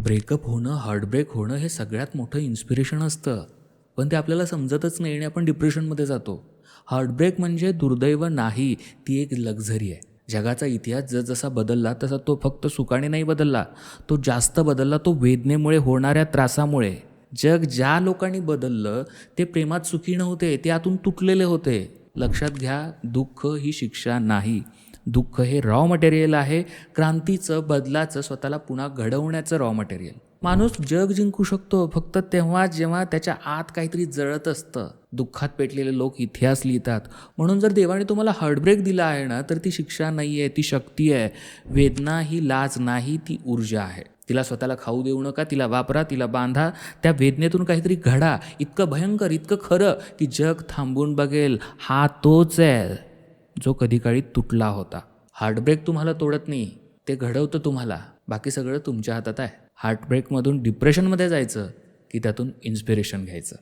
Breakup होणं, heartbreak होणं हे सगळ्यात मोठं इन्स्पिरेशन असतं. पण ते आपल्याला समजतच नाही आणि आपण डिप्रेशनमध्ये जातो. हार्टब्रेक म्हणजे दुर्दैव नाही, ती एक लक्झरी आहे. जगाचा इतिहास जसजसा बदलला तसा तो फक्त सुखाने नाही बदलला. तो जास्त बदलला तो वेदनेमुळे होणाऱ्या त्रासामुळे. जग ज्या लोकांनी बदललं ते प्रेमात सुखी नव्हते, ते आतून तुटलेले होते. लक्षात घ्या, दुःख ही शिक्षा नाही. दुःख हे रॉ मटेरियल आहे, क्रांतीचं, बदलाचं, स्वतःला पुन्हा घडवण्याचं रॉ मटेरियल. माणूस जग जिंकू शकतो फक्त तेव्हा जेव्हा त्याच्या आत काहीतरी जळत असतं. दुःखात पेटलेले लोक इतिहास लिहितात. म्हणून जर देवाने तुम्हाला हार्टब्रेक दिला आहे ना, तर ती शिक्षा नाही आहे, ती शक्ती आहे. वेदना ही लाज नाही, ती ऊर्जा आहे. तिला स्वतःला खाऊ देऊ नका, तिला वापरा, तिला बांधा. त्या वेदनेतून काहीतरी घडा, इतकं भयंकर, इतकं खरं की जग थांबून बघेल. हा तोच आहे जो कधी काळी तुटला होता. हार्टब्रेक तुम्हाला तोडत नाही, ते घडवतं तुम्हाला. बाकी सगळं तुमच्या हातात आहे. हार्टब्रेकमधून डिप्रेशनमध्ये जायचं की त्यातून इन्स्पिरेशन घ्यायचं.